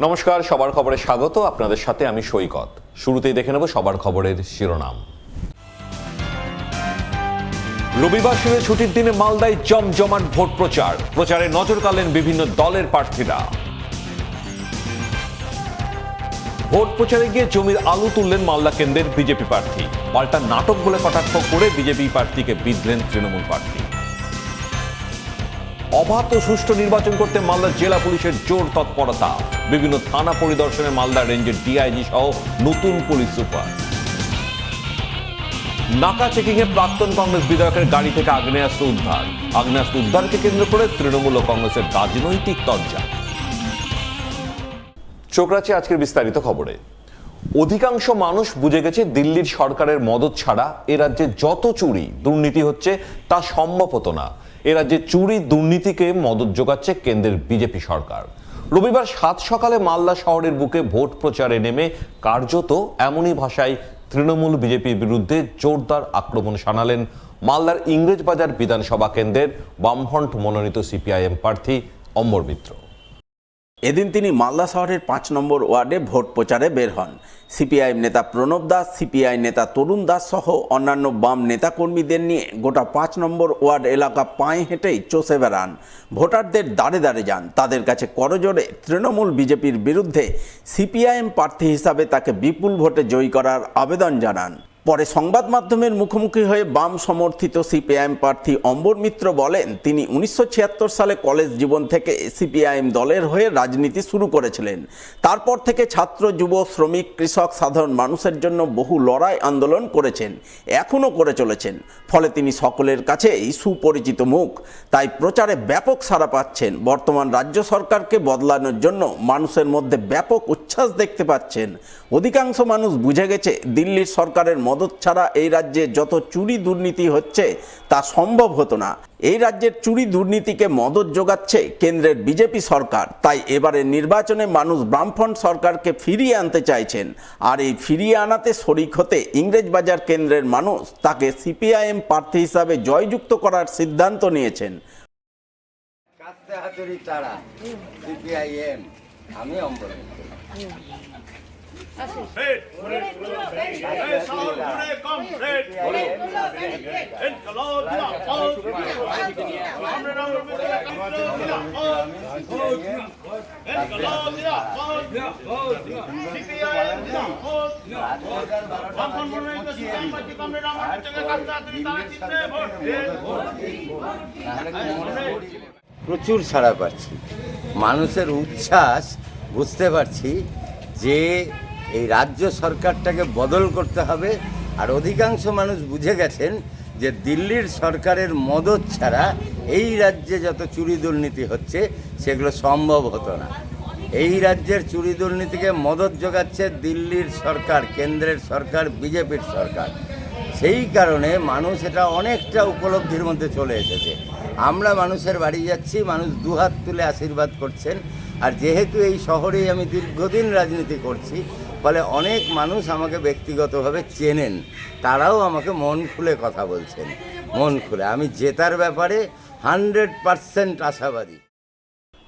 নমস্কার, সবার খবরে স্বাগত। আপনাদের সাথে আমি সৈকত। শুরুতেই দেখে নেব সবার খবরের শিরোনাম। রবিবার শুরু ছুটির দিনে মালদায় জমজমাট ভোট প্রচারে নজর কাড়লেন বিভিন্ন দলের প্রার্থীরা। ভোট প্রচারে গিয়ে জমির আলু তুললেন মালদা কেন্দ্রের বিজেপি প্রার্থী। পাল্টা নাটক বলে কটাক্ষ করে বিজেপি প্রার্থীকে বিঁধলেন তৃণমূল প্রার্থী। অবাধ ও সুষ্ঠু নির্বাচন করতে মালদা জেলা পুলিশের জোর তৎপরতা। বিভিন্ন থানা পরিদর্শনে মালদা রেঞ্জের ডিআইজি সহ নতুন পুলিশ সুপার। নাকা চেকিং এ প্রাক্তন কংগ্রেস বিধায়কের গাড়ি থেকে আগ্নেয়াস্ত্র উদ্ধার। আগ্নেয়াস্ত্র উদ্ধারকে কেন্দ্র করে তৃণমূল ও কংগ্রেসের রাজনৈতিক তরজা। চোখ রাখছি আজকের বিস্তারিত খবরে। অধিকাংশ মানুষ বুঝে গেছে দিল্লির সরকারের মদত ছাড়া এ রাজ্যে যত চুরি দুর্নীতি হচ্ছে তা সম্ভব হতো না। এ রাজ্যে চুরি দুর্নীতিকে মদত যোগাচ্ছে কেন্দ্রের বিজেপি সরকার। রবিবার সাত সকালে মালদা শহরের বুকে ভোট প্রচারে নেমে কার্যত এমনই ভাষায় তৃণমূল বিজেপির বিরুদ্ধে জোরদার আক্রমণ শানালেন মালদার ইংরেজবাজার বিধানসভা কেন্দ্রের বামফ্রন্ট মনোনীত সিপিআইএম প্রার্থী অমর মিত্র। এদিন তিনি মালদা শহরের ৫ নম্বর ওয়ার্ডে ভোট প্রচারে বের হন। সিপিআইএম নেতা প্রণব দাস, সিপিআই নেতা তরুণ দাস সহ অন্যান্য বাম নেতাকর্মীদের নিয়ে গোটা ৫ নম্বর ওয়ার্ড এলাকা পায়ে হেঁটেই চষে বেড়ান। ভোটারদের দাঁড়ে দাঁড়ে যান। তাদের কাছে করজোড়ে তৃণমূল বিজেপির বিরুদ্ধে সিপিআইএম প্রার্থী হিসাবে তাকে বিপুল ভোটে জয়ী করার আবেদন জানান। পরে সংবাদ মাধ্যমের মুখোমুখি হয়ে বাম সমর্থিত সিপিআইএম প্রার্থী অম্বর মিত্র বলেন, তিনি ১৯৭৬ সালে কলেজ জীবন থেকে সিপিআইএম দলের হয়ে রাজনীতি শুরু করেছিলেন। তারপর থেকে ছাত্র, যুব, শ্রমিক, কৃষক, সাধারণ মানুষের জন্য বহু লড়াই আন্দোলন করেছেন, এখনও করে চলেছেন। ফলে তিনি সকলের কাছেই সুপরিচিত মুখ। তাই প্রচারে ব্যাপক সাড়া পাচ্ছেন। বর্তমান রাজ্য সরকারকে বদলানোর জন্য মানুষের মধ্যে ব্যাপক উচ্ছ্বাস দেখতে পাচ্ছেন। অধিকাংশ মানুষ বুঝে গেছে দিল্লির সরকারের মদত ছাড়া এই রাজ্যে যত চুরি দুর্নীতি হচ্ছে তা সম্ভব হতো না। এই রাজ্যের চুরি দুর্নীতিকে মদত যোগাচ্ছে কেন্দ্রের বিজেপি সরকার। তাই এবারের নির্বাচনে মানুষ বামফ্রন্ট সরকারকে ফিরিয়ে আনতে চাইছেন। আর এই ফিরিয়ে আনাতে শরিক হতে ইংরেজবাজার কেন্দ্রের মানুষ তাকে সিপিআইএম প্রার্থী হিসাবে জয়যুক্ত করার সিদ্ধান্ত নিয়েছেন। আমি অম্বর প্রচুর সাড়া পাচ্ছি, মানুষের উচ্ছ্বাস বুঝতে পারছি যে এই রাজ্য সরকারটাকে বদল করতে হবে। আর অধিকাংশ মানুষ বুঝে গেছেন যে দিল্লির সরকারের মদত ছাড়া এই রাজ্যে যত চুরি দুর্নীতি হচ্ছে সেগুলো সম্ভব হতো না। এই রাজ্যের চুরি দুর্নীতিকে মদত যোগাচ্ছে দিল্লির সরকার, কেন্দ্রের সরকার, বিজেপির সরকার। সেই কারণে মানুষ এটা অনেকটা উপলব্ধির মধ্যে চলে এসেছে। আমরা মানুষের বাড়ি যাচ্ছি, মানুষ দুহাত তুলে আশীর্বাদ করছেন। আর যেহেতু এই শহরেই আমি দীর্ঘদিন রাজনীতি করছি, ফলে অনেক মানুষ আমাকে ব্যক্তিগতভাবে চেনেন। তারাও আমাকে মন খুলে কথা বলছেন, মন খুলে। আমি জেতার ব্যাপারে 100% আশাবাদী।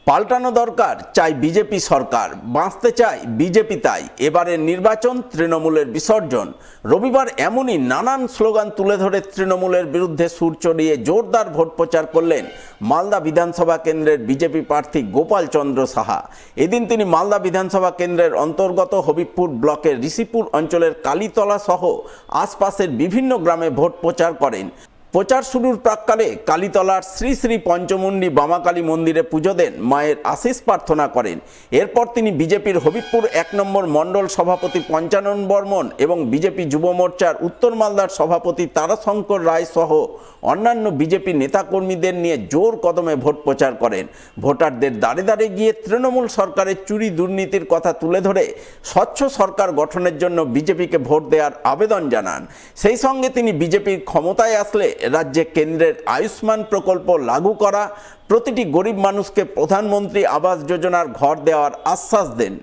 পাল্টানো দরকার, চাই বিজেপি সরকার, বাঁচতে চাই বিজেপি। তাই এবারের নির্বাচন তৃণমূলের বিসর্জন। রবিবার এমনই নানান স্লোগান তুলে ধরে তৃণমূলের বিরুদ্ধে সুর চড়িয়ে জোরদার ভোট প্রচার করলেন মালদা বিধানসভা কেন্দ্রের বিজেপি প্রার্থী গোপাল চন্দ্র সাহা। এদিন তিনি মালদা বিধানসভা কেন্দ্রের অন্তর্গত হবিবপুর ব্লকের ঋষিপুর অঞ্চলের কালীতলা সহ আশপাশের বিভিন্ন গ্রামে ভোট প্রচার করেন। প্রচার শুরুর প্রাক্কালে কালীতলার শ্রী শ্রী পঞ্চমুণ্ডী বামাকালী মন্দিরে পুজো দেন, মায়ের আশীষ প্রার্থনা করেন। এরপর তিনি বিজেপির হবিবপুর ১ নম্বর মণ্ডল সভাপতি পঞ্চানন বর্মন এবং বিজেপি যুব মোর্চার উত্তর মালদার সভাপতি তারাশঙ্কর রায় সহ অন্যান্য বিজেপি নেতাকর্মীদের নিয়ে জোর কদমে ভোট প্রচার করেন। ভোটারদের দাঁড়ে দাঁড়ে গিয়ে তৃণমূল সরকারের চুরি দুর্নীতির কথা তুলে ধরে স্বচ্ছ সরকার গঠনের জন্য বিজেপিকে ভোট দেওয়ার আবেদন জানান। সেই সঙ্গে তিনি বিজেপির ক্ষমতায় আসলে রাজ্যে কেন্দ্রের আয়ুষ্মান প্রকল্প লাগু করা, প্রতিটি গরিব মানুষকে প্রধানমন্ত্রী আবাস যোজনার ঘর দেওয়ার আশ্বাস দেন।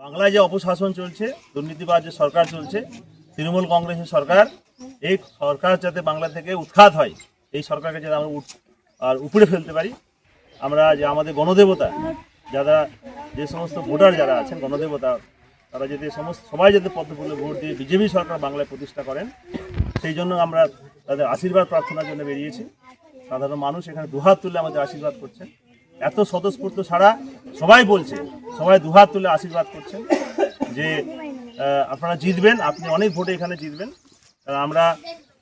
বাংলায় যে অপশাসন চলছে, দুর্নীতিবাজ যে সরকার চলছে, তৃণমূল কংগ্রেসের সরকার, এই সরকার যাতে বাংলা থেকে উৎখাত হয়, এই সরকারকে যাতে আমরা উপড়ে ফেলতে পারি, আমরা যে আমাদের গণদেবতা যারা, যে সমস্ত ভোটার যারা আছেন গণদেবতা, তারা যাতে সবাই যাতে পদ্মফুলে ভোট দিয়ে বিজেপি সরকার বাংলায় প্রতিষ্ঠা করেন, সেই জন্য আমরা তাদের আশীর্বাদ প্রার্থনার জন্য বেরিয়েছি। সাধারণ মানুষ এখানে দুহাত তুলে আমাদের আশীর্বাদ করছেন। এত স্বতঃস্ফূর্ত ছাড়া সবাই বলছে, সবাই দুহাত তুলে আশীর্বাদ করছেন যে আপনারা জিতবেন, আপনি অনেক ভোটে এখানে জিতবেন। কারণ আমরা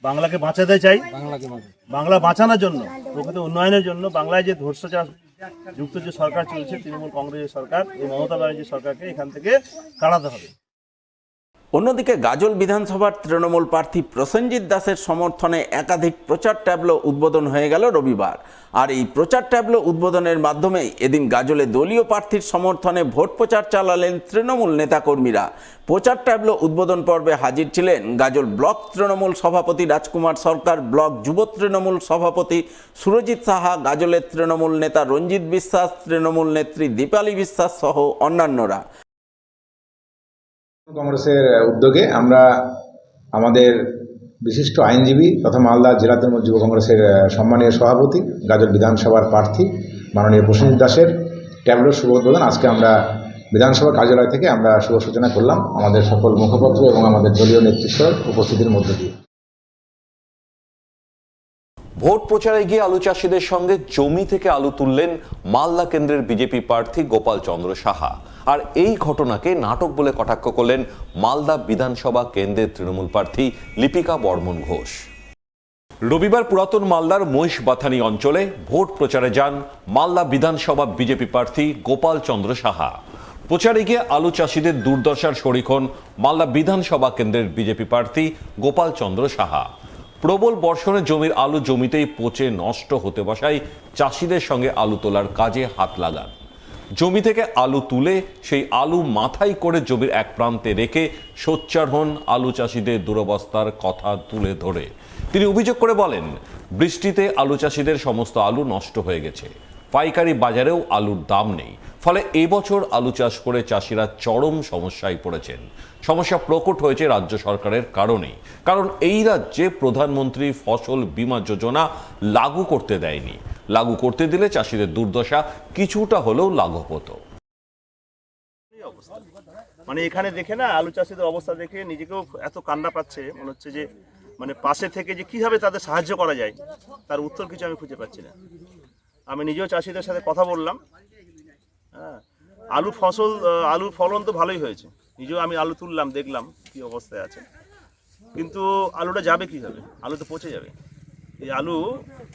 বাংলাকে বাঁচাতে চাই, বাংলা বাঁচানোর জন্য, প্রকৃত উন্নয়নের জন্য বাংলায় যে ধর্ষচার যুক্ত যে সরকার চলছে, তৃণমূল কংগ্রেসের সরকার, এই মমতা ব্যানার্জির সরকারকে এখান থেকে তাড়াতে হবে। অন্যদিকে গাজল বিধানসভার তৃণমূল প্রার্থী প্রসেনজিৎ দাসের সমর্থনে একাধিক প্রচার ট্যাবলো উদ্বোধন হয়ে গেল রবিবার। আর এই প্রচার ট্যাবলো উদ্বোধনের মাধ্যমেই এদিন গাজলে দলীয় প্রার্থীর সমর্থনে ভোট প্রচার চালালেন তৃণমূল নেতাকর্মীরা। প্রচার ট্যাবলো উদ্বোধন পর্বে হাজির ছিলেন গাজল ব্লক তৃণমূল সভাপতি রাজকুমার সরকার, ব্লক যুব তৃণমূল সভাপতি সুরজিৎ সাহা, গাজলের তৃণমূল নেতা রঞ্জিত বিশ্বাস, তৃণমূল নেত্রী দীপালি বিশ্বাস সহ অন্যান্যরা। কংগ্রেসের উদ্যোগে আমরা আমাদের বিশিষ্ট আইনজীবী তথা মালদা জেলা তৃণমূল যুব কংগ্রেসের সম্মানীয় সভাপতি, গাজল বিধানসভার প্রার্থী মাননীয় প্রসেনজিৎ দাসের ট্যাবলোর শুভ উদ্বোধন আজকে আমরা বিধানসভা কার্যালয় থেকে আমরা শুভ সূচনা করলাম আমাদের সকল মুখপত্র এবং আমাদের দলীয় নেতৃত্বের উপস্থিতির মধ্য দিয়ে। ভোট প্রচারে গিয়ে আলু চাষিদের সঙ্গে জমি থেকে আলু তুললেন মালদা কেন্দ্রের বিজেপি প্রার্থী গোপাল চন্দ্র সাহা। আর এই ঘটনাকে নাটক বলে কটাক্ষ করলেন মালদা বিধানসভা কেন্দ্রের তৃণমূল প্রার্থী লিপিকা বর্মন ঘোষ। রবিবার পুরাতন মালদার মহিষবাথানি অঞ্চলে ভোট প্রচারে যান মালদা বিধানসভা বিজেপি প্রার্থী গোপাল চন্দ্র সাহা। প্রচারে গিয়ে আলু চাষিদের দুর্দশার শরিক হন মালদা বিধানসভা কেন্দ্রের বিজেপি প্রার্থী গোপাল চন্দ্র সাহা। প্রবল বর্ষণে জমির আলু জমিতেই পচে নষ্ট হতে বসায় চাষিদের সঙ্গে আলু তোলার কাজে হাত লাগান। জমি থেকে আলু তুলে সেই আলু মাথায় করে জমির এক প্রান্তে রেখে সোচ্চার হন আলু চাষিদের দুরবস্থার কথা তুলে ধরে। তিনি অভিযোগ করে বলেন, বৃষ্টিতে আলু চাষিদের সমস্ত আলু নষ্ট হয়ে গেছে, পাইকারি বাজারেও আলুর দাম নেই, ফলে এবছর আলু চাষ করে চাষিরা চরম সমস্যায় পড়েছেন। সমস্যা প্রকট হয়েছে রাজ্য সরকারের কারণেই, কারণ এই রাজ্যে প্রধানমন্ত্রী ফসল বীমা যোজনা লাগু করতে দেয়নি। লাগু করতে দিলে চাষিদের দুর্দশা কিছুটা হলেও লাঘব হতো। মানে এখানে দেখে না আলু চাষিদের অবস্থা দেখে নিজেকেও এত কান্না পাচ্ছে, মনে হচ্ছে যে মানে পাশে থেকে যে কিভাবে তাদের সাহায্য করা যায় তার উত্তর কিছু আমি খুঁজে পাচ্ছি না। আমি নিজেও চাষিদের সাথে কথা বললাম। হ্যাঁ, আলুর ফলন তো ভালোই হয়েছে, নিজেও আমি আলু তুললাম, দেখলাম কি অবস্থায় আছে, কিন্তু আলুটা যাবে কীভাবে? আলু তো পচে যাবে। এই আলু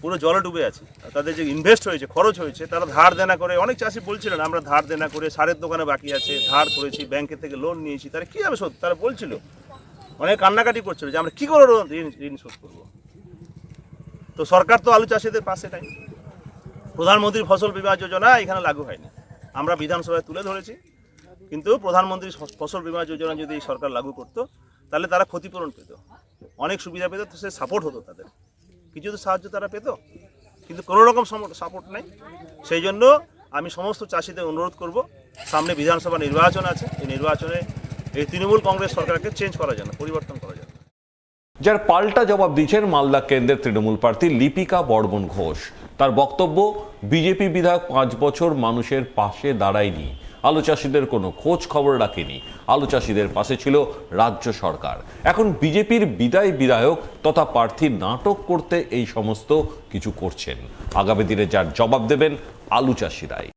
পুরো জলে ডুবে আছে। তাদের যে ইনভেস্ট হয়েছে, খরচ হয়েছে, তারা ধার দেনা করে, অনেক চাষি বলছিলেন আমরা ধার দেনা করে সারের দোকানে বাকি আছে, ধার করেছি, ব্যাংকের থেকে লোন নিয়েছি, তারা কীভাবে শোধ? তারা বলছিল, অনেক কান্নাকাটি করছিল যে আমরা কী করে ঋণ শোধ করবো। তো সরকার তো আলু চাষিদের পাশে নাই। প্রধানমন্ত্রী ফসল বীমা যোজনা এখানে লাগু হয়নি, আমরা বিধানসভায় তুলে ধরেছি, কিন্তু প্রধানমন্ত্রী ফসল বীমা যোজনা যদি এই সরকার লাগু করতো তাহলে তারা ক্ষতিপূরণ পেত, অনেক সুবিধা পেত, তো সে সাপোর্ট হতো, তাদের কিছু তো সাহায্য তারা পেত, কিন্তু কোনো রকম সাপোর্ট নেই। সেই জন্য আমি সমস্ত চাষিদের অনুরোধ করব, সামনে বিধানসভা নির্বাচন আছে, এই নির্বাচনে এই তৃণমূল কংগ্রেস সরকারকে চেঞ্জ করা যায় না, পরিবর্তন করা যায় না। যার পাল্টা জবাব দিচ্ছেন মালদা কেন্দ্রের তৃণমূল প্রার্থী লিপিকা বর্মন ঘোষ। তার বক্তব্য, বিজেপি বিধায়ক 5 বছর মানুষের পাশে দাঁড়ায়নি, আলু চাষিদের কোনো খোঁজ খবর রাখেনি, আলু চাষিদের পাশে ছিল রাজ্য সরকার। এখন বিজেপির বিধায়ক তথা প্রার্থী নাটক করতে এই সমস্ত কিছু করছেন। আগামী দিনে যার জবাব দেবেন আলু চাষিরাই।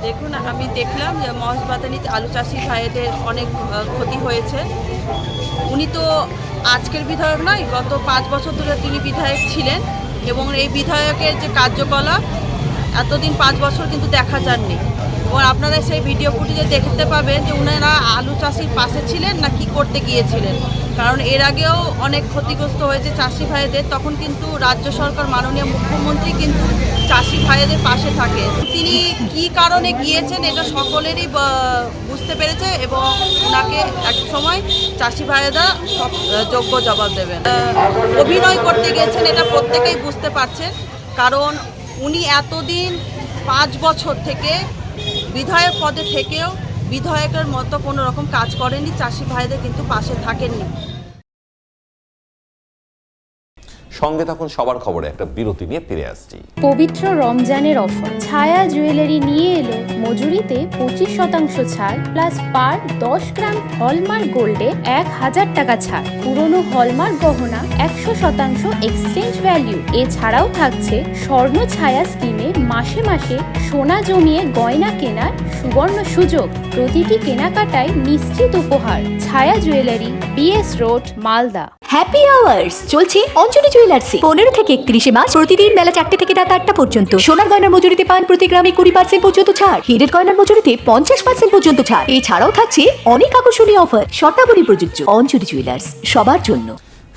দেখুন, আমি দেখলাম যে মহেশবাতানিতে আলু চাষি ভাইদের অনেক ক্ষতি হয়েছে। উনি তো আজকের বিধায়ক নয়, গত 5 বছর ধরে তিনি বিধায়ক ছিলেন, এবং এই বিধায়কের যে কার্যকলাপ এতদিন 5 বছর কিন্তু দেখা যাননি। এবং আপনারা সেই ভিডিও ফুটেজে দেখতে পাবেন যে উনারা আলু চাষির পাশে ছিলেন না কি করতে গিয়েছিলেন। কারণ এর আগেও অনেক ক্ষতিগ্রস্ত হয়েছে চাষি ভাইদের, তখন কিন্তু রাজ্য সরকার মাননীয় মুখ্যমন্ত্রী কিন্তু চাষি ভাইদের পাশে থাকে। তিনি কি কারণে গিয়েছেন এটা সকলেরই বুঝতে পেরেছে এবং ওনাকে এক সময় চাষি ভাইয়েরা সব যোগ্য জবাব দেবেন। অভিনয় করতে গিয়েছেন এটা প্রত্যেকেই বুঝতে পারছেন, কারণ উনি এতদিন 5 বছর থেকে বিধায়ক পদে থেকেও বিধায়কের মতো কোনো রকম কাজ করেননি, চাষি ভাইদের কিন্তু পাশে থাকেননি। সঙ্গে থাকুন সবার খবরে, একটা বিরতি নিয়ে ফিরে আসছি। পবিত্র রমজানের অফার ছায়া জুয়েলারি নিয়ে এলো মজুরিতে 25% ছাড় প্লাস পার 10 গ্রাম হলমার্ক গোল্ডে 1000 টাকা ছাড়, পুরনো হলমার্ক গহনা 100% এক্সচেঞ্জ ভ্যালু। এছাড়াও থাকছে স্বর্ণ ছায়া স্কিমে মাসে মাসে সোনা জমিয়ে গয়না কেনার সুবর্ণ সুযোগ, প্রতিটি কেনাকাটায় নিশ্চিত উপহার। ছায়া jewellery, BS road, Malda. Happy hours চলছে অঞ্জলি জুয়েলার্সে 15 থেকে 31 মার্চ প্রতিদিন বেলা 4টে থেকে রাত 8টা পর্যন্ত। সোনার গয়নার মজুরিতে পান প্রতি গ্রামে 20% পর্যন্ত ছাড়, হীরের গয়নার মজুরিতে 50% পর্যন্ত ছাড়। এছাড়াও থাকছে অনেক আকর্ষণীয় অফার, শর্তাবলী প্রযোজ্য। অঞ্জলি জুয়েলার্স, সবার জন্য।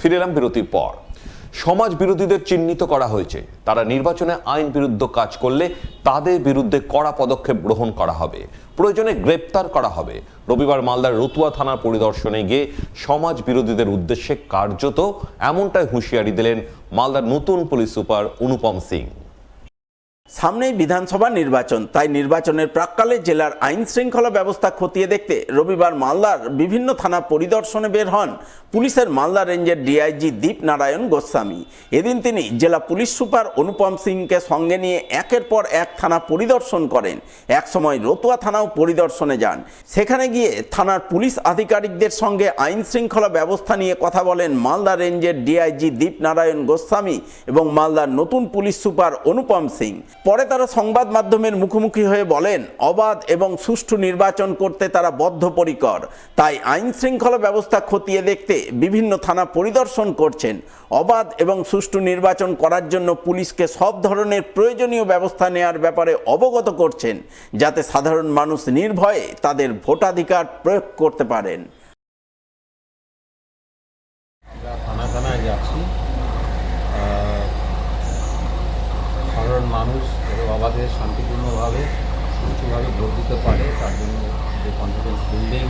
ফিরে এলাম বিরতির পর। সমাজ বিরোধীদের চিহ্নিত করা হয়েছে, তারা নির্বাচনে আইন বিরুদ্ধ কাজ করলে তাদের বিরুদ্ধে কড়া পদক্ষেপ গ্রহণ করা হবে, প্রয়োজনে গ্রেপ্তার করা হবে। রবিবার মালদার রতুয়া থানার পরিদর্শনে গিয়ে সমাজ বিরোধীদের উদ্দেশ্যে কার্যত এমনটাই হুঁশিয়ারি দিলেন মালদার নতুন পুলিশ সুপার অনুপম সিং। সামনেই বিধানসভা নির্বাচন, তাই নির্বাচনের প্রাক্কালে জেলার আইন শৃঙ্খলা ব্যবস্থা খতিয়ে দেখতে রবিবার মালদার বিভিন্ন থানা পরিদর্শনে বের হন পুলিশের মালদা রেঞ্জের ডিআইজি দীপনারায়ণ গোস্বামী। এদিন তিনি জেলা পুলিশ সুপার অনুপম সিংকে সঙ্গে নিয়ে একের পর এক থানা পরিদর্শন করেন। একসময় রতুয়া থানাও পরিদর্শনে যান। সেখানে গিয়ে থানার পুলিশ আধিকারিকদের সঙ্গে আইন শৃঙ্খলা ব্যবস্থা নিয়ে কথা বলেন মালদা রেঞ্জের ডিআইজি দীপনারায়ণ গোস্বামী এবং মালদার নতুন পুলিশ সুপার অনুপম সিং। পরে তারা সংবাদ মাধ্যমের মুখোমুখি হয়ে বলেন, অবাধ এবং সুষ্ঠু নির্বাচন করতে তারা বদ্ধপরিকর, তাই আইন শৃঙ্খলা ব্যবস্থা খতিয়ে দেখতে বিভিন্ন থানা পরিদর্শন করছেন। অবাধ এবং সুষ্ঠু নির্বাচন করার জন্য পুলিশকে সব ধরনের প্রয়োজনীয় ব্যবস্থা নেওয়ার ব্যাপারে অবগত করছেন, যাতে সাধারণ মানুষ নির্ভয়ে তাদের ভোটাধিকার প্রয়োগ করতে পারেন। থানায় যাচ্ছি, সাধারণ মানুষ অবাধে শান্তিপূর্ণভাবে সুষ্ঠুভাবে ভোট দিতে পারে, তার জন্য যে কনফিডেন্স বিল্ডিং,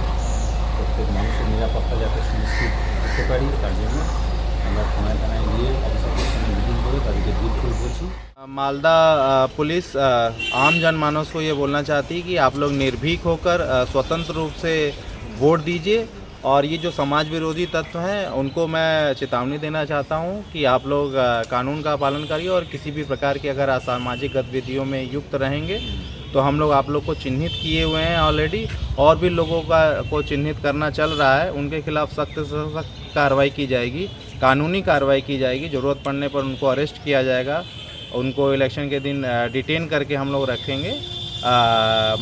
প্রত্যেক মানুষের নিরাপত্তা যাতে সুনিশ্চিত করতে পারি, তার জন্য আমরা থানায় গিয়ে অফিসারদের সঙ্গে মিটিং করে তাদেরকে ব্রিফ করছি। मालदा पुलिस आम जनमानस को ये बोलना चाहती है कि आप लोग निर्भीक होकर स्वतंत्र रूप से वोट दीजिए, और ये जो समाज विरोधी तत्व हैं उनको मैं चेतावनी देना चाहता हूँ कि आप लोग कानून का पालन करिए, और किसी भी प्रकार की अगर असामाजिक गतिविधियों में युक्त रहेंगे तो हम लोग आप लोग को चिन्हित किए हुए हैं ऑलरेडी, और भी लोगों को चिन्हित करना चल रहा है। उनके खिलाफ सख्त से सख्त कार्रवाई की जाएगी, कानूनी कार्रवाई की जाएगी। ज़रूरत पड़ने पर उनको अरेस्ट किया जाएगा, उनको इलेक्शन के दिन डिटेन करके हम लोग रखेंगे।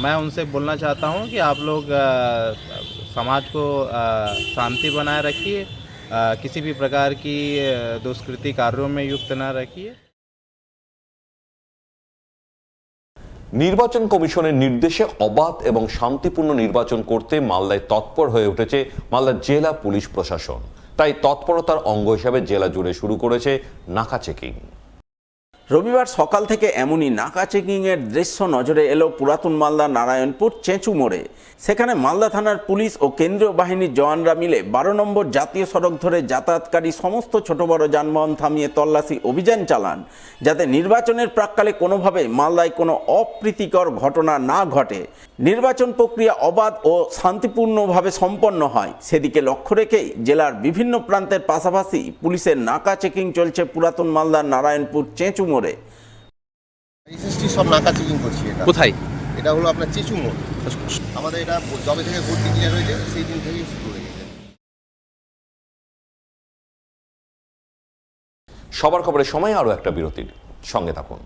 मैं उनसे बोलना चाहता हूँ कि आप लोग समाज को शांति बनाए रखिए, किसी भी प्रकार की दुष्कृति कार्यों में युक्त न रखिए। নির্বাচন কমিশনের নির্দেশে অবাধ এবং শান্তিপূর্ণ নির্বাচন করতে মালদায় তৎপর হয়ে উঠেছে মালদা জেলা পুলিশ প্রশাসন। তাই তৎপরতার অঙ্গ হিসাবে জেলা জুড়ে শুরু করেছে নাকা চেকিং। রবিবার সকাল থেকে এমনই নাকা চেকিংয়ের দৃশ্য নজরে এলো পুরাতন মালদা নারায়ণপুর চেঁচু মোড়ে। সেখানে মালদা থানার পুলিশ ও কেন্দ্রীয় বাহিনীর জওয়ানরা মিলে 12 নম্বর জাতীয় সড়ক ধরে যাতায়াতকারী সমস্ত ছোট বড় যানবাহন থামিয়ে তল্লাশি অভিযান চালান, যাতে নির্বাচনের প্রাক্কালে কোনোভাবে মালদায় কোনো অপ্রীতিকর ঘটনা না ঘটে, নির্বাচন প্রক্রিয়া অবাধ ও শান্তিপূর্ণভাবে সম্পন্ন হয়। সেদিকে লক্ষ্য রেখেই জেলার বিভিন্ন প্রান্তের পাশাপাশি পুলিশের নাকা চেকিং চলছে পুরাতন মালদার নারায়ণপুর চেঁচু মোড়ে। সব নাকা চেকিং করছি। কোথায়? এটা হলো আপনার চেঁচু মোড়। আমাদের এটা যবে থেকে ভোট ডিক্লেয়ার হয়েছে সেই দিন থেকেই শুরু হয়ে গেছে। সবার খবরের সময় আরও একটা বিরতির সঙ্গে থাকুন।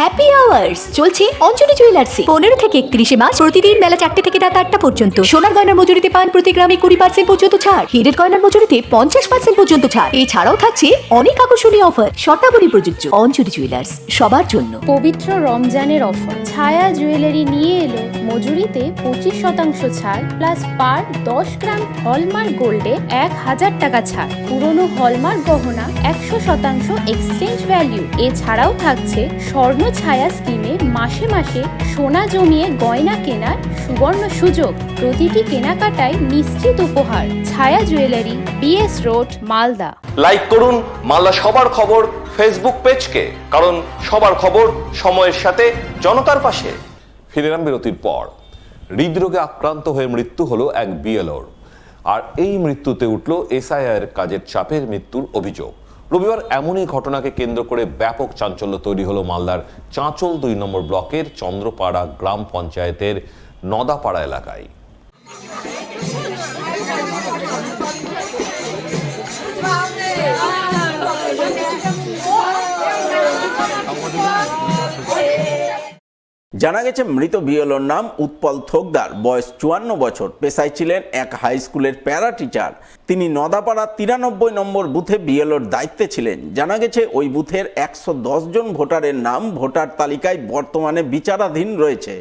হ্যাপি আওয়ার্স চলছে অঞ্জলি জুয়েলার্সে 15 থেকে 31 মার্চ প্রতিদিন বেলা 4টে থেকে রাত 8টা পর্যন্ত। সোনার গয়নার মজুরিতে পান প্রতি গ্রামে 20% পর্যন্ত ছাড়। হীরের গয়নার মজুরিতে 50% পর্যন্ত ছাড়। এছাড়াও থাকছে অনেক আকর্ষণীয় অফার। শর্তাবলী প্রযোজ্য। অঞ্জলি জুয়েলার্স, সবার জন্য। পবিত্র রমজানের অফার ছায়া জুয়েলারি নিয়ে এলো মজুরিতে 25% ছাড় প্লাস পার 10 গ্রাম হলমার্ক গোল্ডে 1000 টাকা ছাড়। পুরনো হলমার্ক গহনা 100% এক্সচেঞ্জ ভ্যালু। এছাড়াও থাকছে স্বর্ণ ছায়া স্কিমে মাসে মাসে সোনা জমিয়ে গয়না কেনার সুবর্ণ সুযোগ। প্রতিটি কেনাকাটায় নিশ্চিত উপহার। ছায়া jewellery, BS road, Malda. Like করুন মালদা সবার খবর ফেসবুক পেজকে, কারণ সবার খবর সময়ের সাথে জনতার পাশে। ফিরে এলাম বিরতির পর। হৃদরোগে আক্রান্ত হয়ে মৃত্যু হলো এক বিএলওর, আর এই মৃত্যুতে উঠল SIR কাজের চাপের মৃত্যুর অভিযোগ। রবিবার এমনই ঘটনাকে কেন্দ্র করে ব্যাপক চাঞ্চল্য তৈরি হলো মালদার চাঁচল 2 নম্বর ব্লকের চন্দ্রপাড়া গ্রাম পঞ্চায়েতের নদাপাড়া এলাকায়। জানা গেছে মৃত বিএলওর নাম উৎপল থোকদার, বয়স 54 বছর। পেশায় ছিলেন এক হাই স্কুলের প্যারা টিচার। তিনি নদাপাড়া 93 নম্বর বুথে বিএলওর দায়িত্বে ছিলেন। জানা গেছে ওই বুথের 110 জন ভোটারের নাম ভোটার তালিকায় বর্তমানে বিচারাধীন রয়েছে,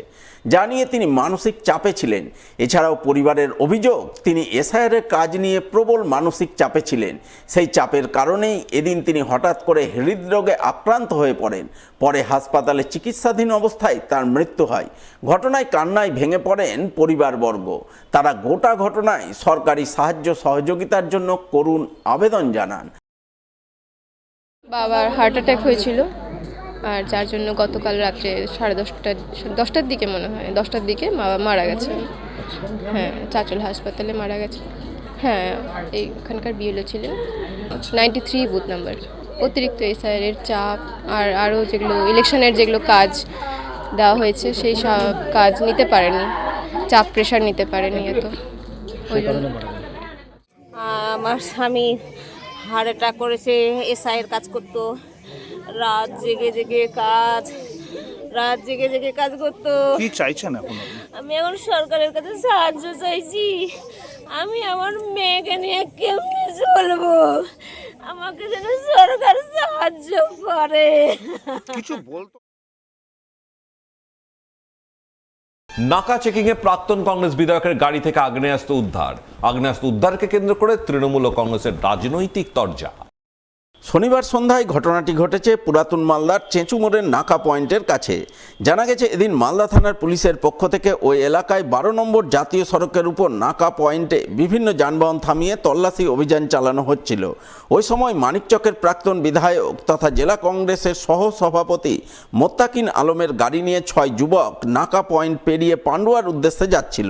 যা নিয়ে তিনি মানসিক চাপে ছিলেন। এছাড়াও পরিবারের অভিযোগ তিনি SIR এর কাজ নিয়ে প্রবল মানসিক চাপে ছিলেন। সেই চাপের কারণেই এদিন তিনি হঠাৎ করে হৃদরোগে আক্রান্ত হয়ে পড়েন। পরে হাসপাতালে চিকিৎসাধীন অবস্থায় তার মৃত্যু হয়। ঘটনায় কান্নায় ভেঙে পড়েন পরিবারবর্গ। তারা গোটা ঘটনায় সরকারি সাহায্য সহযোগিতার জন্য করুণ আবেদন জানান। বাবার হার্ট অ্যাটাক হয়েছিল, আর যার জন্য গতকাল রাত্রে 10টার দিকে মনে হয় 10টার দিকে মারা গেছে। হ্যাঁ, চাঁচল হাসপাতালে মারা গেছে। হ্যাঁ, এইখানকার বিএলও ছিলেন 93 বুথ নাম্বার। অতিরিক্ত SIR এর চাপ আর আরও যেগুলো ইলেকশনের যেগুলো কাজ দেওয়া হয়েছে সেই সব কাজ নিতে পারেনি, চাপ প্রেশার নিতে পারেনি এত। ওই জন্য আমার স্বামী হার্ট অ্যাটাক করেছে, SIR কাজ করতো, রাত জেগে জেগে কাজ করতো। কি চাইছেন এখন? আমি এখন সরকারের কাছে সাহায্য চাইছি। আমি আমার মেয়েকে নিয়ে কেমনে চলবো? আমাকে যেন সরকার সাহায্য করে। কিছু বলতো। নাকা চেকিং এ প্রাক্তন কংগ্রেস বিধায়কের গাড়ি থেকে আগ্নেয়াস্ত্র উদ্ধার। আগ্নেয়াস্ত্র উদ্ধারকে কেন্দ্র করে তৃণমূল ও কংগ্রেসের রাজনৈতিক তরজা। শনিবার সন্ধ্যায় ঘটনাটি ঘটেছে পুরাতন মালদার চেঁচু মোড়ের নাকা পয়েন্টের কাছে। জানা গেছে এদিন মালদা থানার পুলিশের পক্ষ থেকে ওই এলাকায় 12 নম্বর জাতীয় সড়কের উপর নাকা পয়েন্টে বিভিন্ন যানবাহন থামিয়ে তল্লাশি অভিযান চালানো হচ্ছিল। ওই সময় মানিকচকের প্রাক্তন বিধায়ক তথা জেলা কংগ্রেসের সহ সভাপতি মোত্তাকিন আলমের গাড়ি নিয়ে 6 যুবক নাকা পয়েন্ট পেরিয়ে পান্ডুয়ার উদ্দেশ্যে যাচ্ছিল,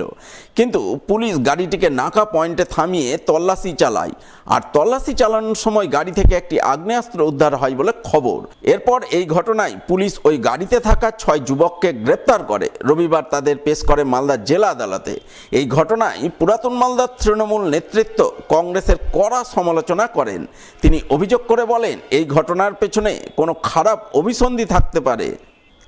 কিন্তু পুলিশ গাড়িটিকে নাকা পয়েন্টে থামিয়ে তল্লাশি চালায়। আর তল্লাশি চালানোর সময় গাড়ি থেকে একটি আগ্নেয়াস্ত্র উদ্ধার হয় বলে খবর। এরপর এই ঘটনায় পুলিশ ওই গাড়িতে থাকা 6 যুবককে গ্রেপ্তার করে। রবিবার তাদের পেশ করে মালদা জেলা আদালতে। এই ঘটনায় পুরাতন মালদার তৃণমূল নেতৃত্ব কংগ্রেসের কড়া সমালোচনা করেন। তিনি অভিযোগ করে বলেন, এই ঘটনার পেছনে কোনো খারাপ অভিসন্ধি থাকতে পারে,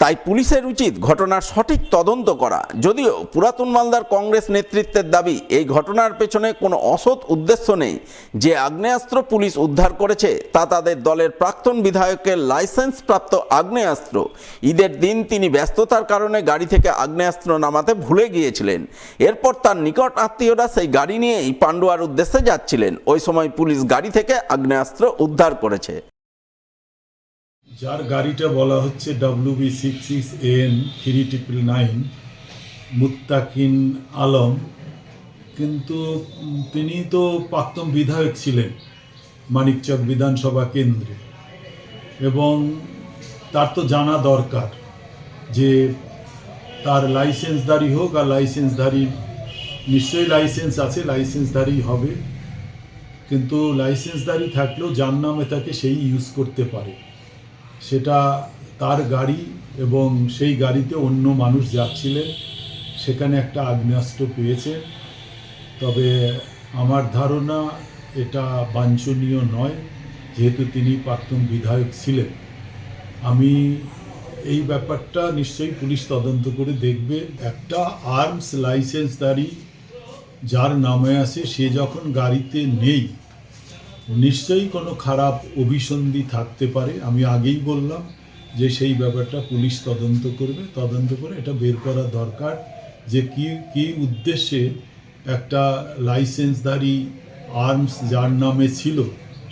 তাই পুলিশের উচিত ঘটনার সঠিক তদন্ত করা। যদিও পুরাতন মালদার কংগ্রেস নেতৃত্বের দাবি এই ঘটনার পেছনে কোনো অসৎ উদ্দেশ্য নেই। যে আগ্নেয়াস্ত্র পুলিশ উদ্ধার করেছে তা তাদের দলের প্রাক্তন বিধায়কের লাইসেন্স প্রাপ্ত আগ্নেয়াস্ত্র। ঈদের দিন তিনি ব্যস্ততার কারণে গাড়ি থেকে আগ্নেয়াস্ত্র নামাতে ভুলে গিয়েছিলেন। এরপর তার নিকট আত্মীয়রা সেই গাড়ি নিয়েই পান্ডুয়ার উদ্দেশ্যে যাচ্ছিলেন। ওই সময় পুলিশ গাড়ি থেকে আগ্নেয়াস্ত্র উদ্ধার করেছে। যার গাড়িটা বলা হচ্ছে WB66AN3999 মুত্তাকিন আলম, কিন্তু তিনি তো প্রাক্তন বিধায়ক ছিলেন মানিকচক বিধানসভা কেন্দ্রে, এবং তার তো জানা দরকার যে তার লাইসেন্সধারী হোক আর লাইসেন্সধারী, নিশ্চয়ই লাইসেন্স আছে, লাইসেন্সধারী হবে, কিন্তু লাইসেন্সধারী থাকলেও যার নামে তাকে সেই ইউজ করতে পারে। সেটা তার গাড়ি এবং সেই গাড়িতে অন্য মানুষ যাচ্ছিলেন, সেখানে একটা আগ্নেয়াস্ত্র পেয়েছে। তবে আমার ধারণা এটা বাঞ্ছনীয় নয়, যেহেতু তিনি প্রাক্তন বিধায়ক ছিলেন। আমি এই ব্যাপারটা নিশ্চয়ই পুলিশ তদন্ত করে দেখবে। একটা আর্মস লাইসেন্সধারী যার নামে আছে সে যখন গাড়িতে নেই, নিশ্চয়ই কোনো খারাপ অভিসন্ধি থাকতে পারে। আমি আগেই বললাম যে সেই ব্যাপারটা পুলিশ তদন্ত করবে, তদন্ত করে এটা বের করা দরকার যে কি উদ্দেশ্যে একটা লাইসেন্সধারী আর্মস যার নামে ছিল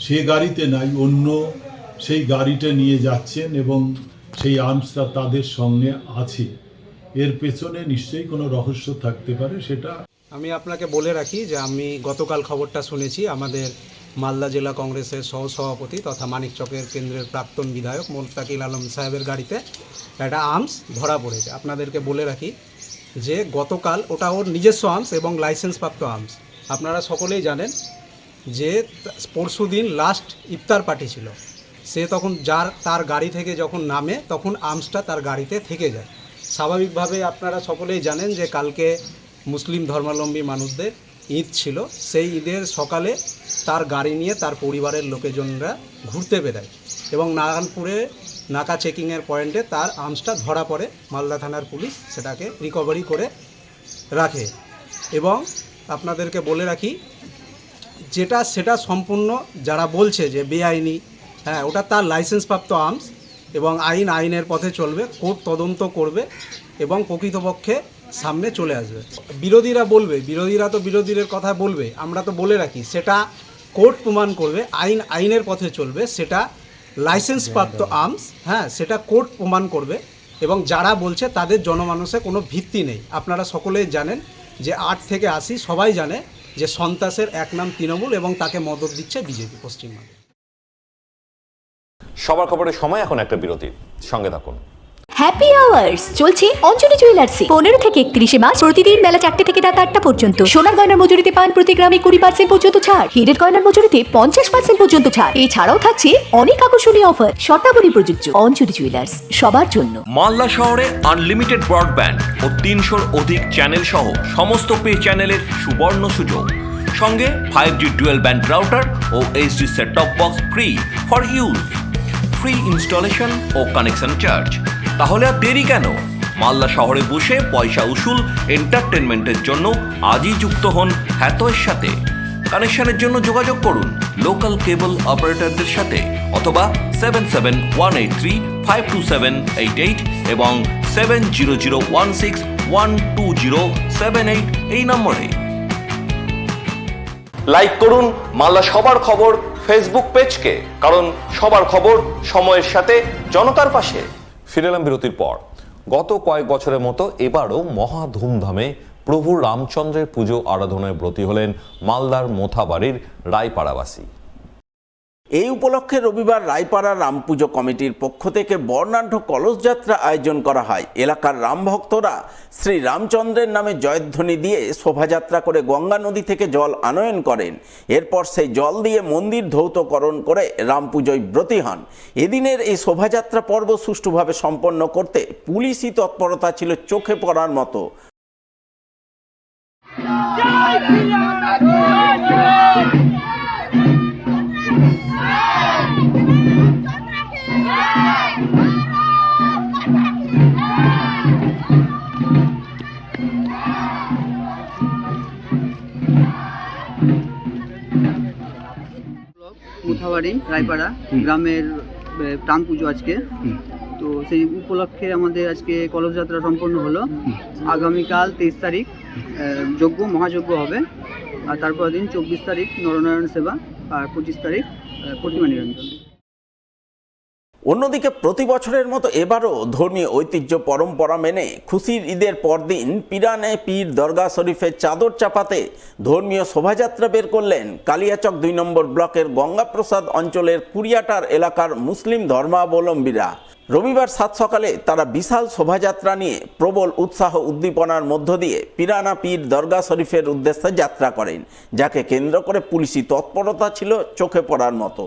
সে গাড়িতে নাই, অন্য সেই গাড়িটা নিয়ে যাচ্ছেন এবং সেই আর্মসটা তাদের সঙ্গে আছে। এর পেছনে নিশ্চয়ই কোনো রহস্য থাকতে পারে। সেটা আমি আপনাকে বলে রাখি যে আমি গতকাল খবরটা শুনেছি আমাদের মালদা জেলা কংগ্রেসের সহসভাপতি তথা মানিকচকের কেন্দ্রের প্রাক্তন বিধায়ক মুত্তাকিন আলম সাহেবের গাড়িতে একটা আর্মস ধরা পড়েছে। আপনাদেরকে বলে রাখি যে গতকাল ওটা ওর নিজস্ব আর্মস এবং লাইসেন্সপ্রাপ্ত আর্মস। আপনারা সকলেই জানেন যে পরশু দিন লাস্ট ইফতার পার্টি ছিল, সে তখন তার গাড়ি থেকে যখন নামে তখন আর্মসটা তার গাড়িতে থেকে যায়। স্বাভাবিকভাবে আপনারা সকলেই জানেন যে কালকে মুসলিম ধর্মাবলম্বী মানুষদের ঈদ ছিল, সেই ঈদের সকালে তার গাড়ি নিয়ে তার পরিবারের লোকজনরা ঘুরতে বেরোয় এবং নারায়ণপুরে নাকা চেকিংয়ের পয়েন্টে তার আর্মসটা ধরা পড়ে। মালদা থানার পুলিশ সেটাকে রিকভারি করে রাখে এবং আপনাদেরকে বলে রাখি সেটা সম্পূর্ণ যারা বলছে যে বেআইনি, হ্যাঁ ওটা তার লাইসেন্সপ্রাপ্ত আর্মস এবং আইনের পথে চলবে, কোর্ট তদন্ত করবে এবং প্রকৃতপক্ষে সামনে চলে আসবে। বিরোধীরা বলবে, বিরোধীরা তো বিরোধীদের কথা বলবে, আমরা তো বলে রাখি সেটা কোর্ট প্রমাণ করবে, আইনের পথে চলবে, সেটা লাইসেন্সপ্রাপ্ত আর্মস, হ্যাঁ সেটা কোর্ট প্রমাণ করবে এবং যারা বলছে তাদের জনমানসে কোনো ভিত্তি নেই। আপনারা সকলেই জানেন যে 8 থেকে 80 সবাই জানে যে সন্ত্রাসের এক নাম তৃণমূল এবং তাকে মদত দিচ্ছে বিজেপি পশ্চিমবঙ্গে। সবার খবরের সময় এখন একটা বিরতির সঙ্গে থাকুন। হ্যাপি আওয়ার্স চলছে অঞ্জলি জুয়েলার্সে 15 থেকে 31 মার্চ প্রতিদিন বেলা 4টে থেকে রাত 8টা পর্যন্ত। সোনার গয়নার মজুরিতে পান প্রতি গ্রামে 20% পর্যন্ত ছাড়, হীরের গয়নার মজুরিতে 50% পর্যন্ত ছাড়। এছাড়াও থাকছে অনেক আকর্ষণীয় অফার। শর্তাবলী প্রযোজ্য। অঞ্জলি জুয়েলার্স, সবার জন্য। মালদা শহরে আনলিমিটেড ব্রডব্যান্ড ও 300-র অধিক চ্যানেল সহ সমস্ত পে চ্যানেলের সুবর্ণ সুযোগ, সঙ্গে 5G ডুয়েল ব্যান্ড রাউটার ও HD set top box free for use, free installation ও কানেকশন চার্জ। তাহলে আর দেরি কেন? মালদা শহরে বসে পয়সা উসুল এন্টারটেনমেন্টের জন্য আজই যুক্ত হন হ্যাথওয়ের সাথে। কানেকশনের জন্য যোগাযোগ করুন লোকাল কেবল অপারেটরদের সাথে অথবা 7718352788 এবং 7001612078 এই নম্বরে। লাইক করুন মালদা সবার খবর ফেসবুক পেজকে, কারণ সবার খবর সময়ের সাথে জনতার পাশে। ফিরে এলাম বিরতির পর। গত কয়েক বছরের মতো এবারও মহা ধুমধামে প্রভু রামচন্দ্রের পুজো আরাধনায় ব্রতী হলেন মালদার মোথাবাড়ির রায়পাড়াবাসী। এই উপলক্ষে রবিবার রায়পাড়া রাম পুজো কমিটির পক্ষ থেকে বর্ণাঢ্য কলসযাত্রা আয়োজন করা হয়। এলাকার রাম ভক্তরা শ্রী রামচন্দ্রের নামে জয়ধ্বনি দিয়ে শোভাযাত্রা করে গঙ্গা নদী থেকে জল আনয়ন করেন। এরপর সেই জল দিয়ে মন্দির ধৌতকরণ করে রাম পুজোয় ব্রতী হন। এদিনের এই শোভাযাত্রা পর্ব সুষ্ঠুভাবে সম্পন্ন করতে পুলিশি তৎপরতা ছিল চোখে পড়ার মতো। মোথাবাড়ি রায়পাড়া গ্রামের রাম পুজো আজকে, তো সেই উপলক্ষে আমাদের আজকে কলসযাত্রা সম্পন্ন হলো। আগামীকাল 23 তারিখ যজ্ঞ মহাযজ্ঞ হবে, আর তারপর দিন 24 তারিখ নরনারায়ণ সেবা, আর 25 তারিখ প্রতিমা নিরঞ্জন। অন্যদিকে প্রতি বছরের মতো এবারও ধর্মীয় ঐতিহ্য পরম্পরা মেনে খুশির ঈদের পরদিন পিরানে পীর দরগা শরীফের চাদর চাপাতে ধর্মীয় শোভাযাত্রা বের করলেন কালিয়াচক 2 নম্বর ব্লকের গঙ্গাপ্রসাদ অঞ্চলের কুড়িয়াটার এলাকার মুসলিম ধর্মাবলম্বীরা। রবিবার 7 সকালে তারা বিশাল শোভাযাত্রা নিয়ে প্রবল উৎসাহ উদ্দীপনার মধ্য দিয়ে পিরানা পীর দরগা শরীফের উদ্দেশ্যে যাত্রা করেন, যাকে কেন্দ্র করে পুলিশি তৎপরতা ছিল চোখে পড়ার মতো।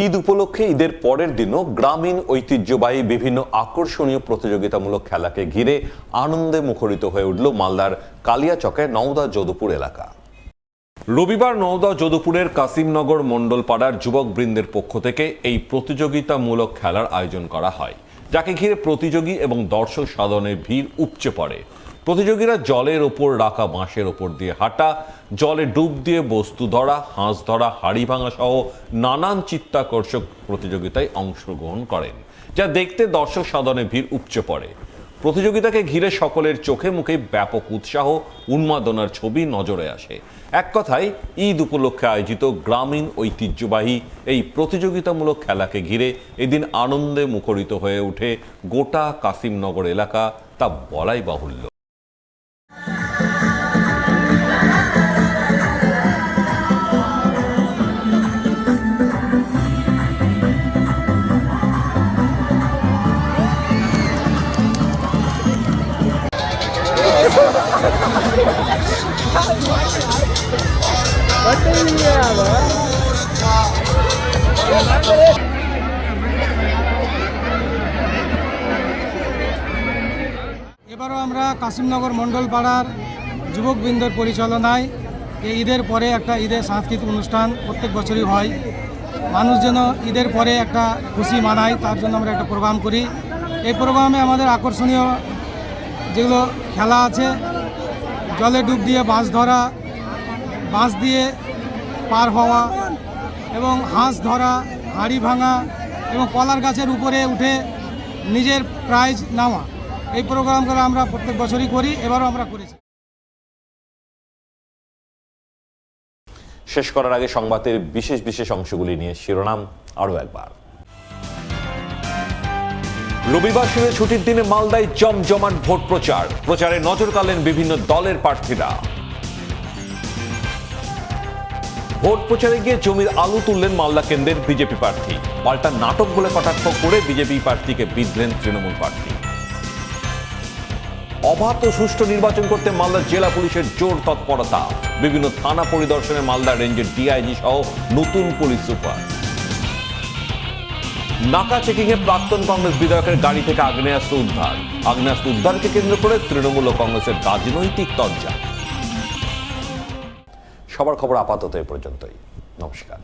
ঈদ উপলক্ষে ঈদের পরের দিনও গ্রামীণ ঐতিহ্যবাহী বিভিন্ন আকর্ষণীয় প্রতিযোগিতামূলক খেলাকে ঘিরে আনন্দে মুখরিত হয়ে উঠল মালদার কালিয়াচকের নওদা যদুপুর এলাকা। রবিবার নওদা যদুপুরের কাসিমনগর মণ্ডলপাড়ার যুবকবৃন্দের পক্ষ থেকে এই প্রতিযোগিতামূলক খেলার আয়োজন করা হয়, যাকে ঘিরে প্রতিযোগী এবং দর্শক সাধনের ভিড় উপচে পড়ে। প্রতিযোগীরা জলের ওপর রাখা বাঁশের ওপর দিয়ে হাঁটা, জলে ডুব দিয়ে বস্তু ধরা, হাঁস ধরা, হাড়ি ভাঙা সহ নানান চিত্তাকর্ষক প্রতিযোগিতায় অংশগ্রহণ করেন, যা দেখতে দর্শক সাধনে ভিড় উপচে পড়ে। প্রতিযোগিতাকে ঘিরে সকলের চোখে মুখে ব্যাপক উৎসাহ, উন্মাদনার ছবি নজরে আসে। এক কথায় ঈদ উপলক্ষে আয়োজিত গ্রামীণ ঐতিহ্যবাহী এই প্রতিযোগিতামূলক খেলাকে ঘিরে এদিন আনন্দে মুখরিত হয়ে ওঠে গোটা কাসিমনগর এলাকা, তা বলাই বাহুল্য। এবারও আমরা কাসিমনগর মণ্ডলপাড়ার যুবকবৃন্দের পরিচালনায় এই ঈদের পরে একটা ঈদের সাংস্কৃতিক অনুষ্ঠান প্রত্যেক বছরই হয়। মানুষ যেন ঈদের পরে একটা খুশি মানায়, তার জন্য আমরা একটা প্রোগ্রাম করি। এই প্রোগ্রামে আমাদের আকর্ষণীয় যেগুলো খেলা আছে, জলে ডুব দিয়ে মাছ ধরা, বাঁশ দিয়ে পার হওয়া এবং হাঁস ধরা, হাঁড়ি ভাঙা এবং কলার গাছের উপরে উঠে নিজের প্রাইজ নেওয়া, এই প্রোগ্রামগুলো আমরা প্রত্যেক বছরই করি, এবারও আমরা করেছি। শেষ করার আগে সংবাদের বিশেষ বিশেষ অংশগুলি নিয়ে শিরোনাম আরো একবার। রবিবার শুরু ছুটির দিনে মালদায় জমজমাট ভোট প্রচারে নজর কাড়লেন বিভিন্ন দলের প্রার্থীরা। ভোট প্রচারে গিয়ে জমির আলু তুললেন মালদা কেন্দ্রের বিজেপি প্রার্থী। পাল্টা নাটক বলে কটাক্ষ করে বিজেপি প্রার্থীকে বিঁধলেন তৃণমূল প্রার্থী। অবাধ ও সুষ্ঠু নির্বাচন করতে মালদা জেলা পুলিশের জোর তৎপরতা, বিভিন্ন থানা পরিদর্শনে মালদা রেঞ্জের ডিআইজি সহ নতুন পুলিশ সুপার। নাকা চেকিং এ প্রাক্তন কংগ্রেস বিধায়কের গাড়ি থেকে আগ্নেয়াস্ত্র উদ্ধার। আগ্নেয়াস্ত্র উদ্ধারকে কেন্দ্র করে তৃণমূল ও কংগ্রেসের রাজনৈতিক তরজা। সবার খবর আপাতত এ পর্যন্তই। নমস্কার।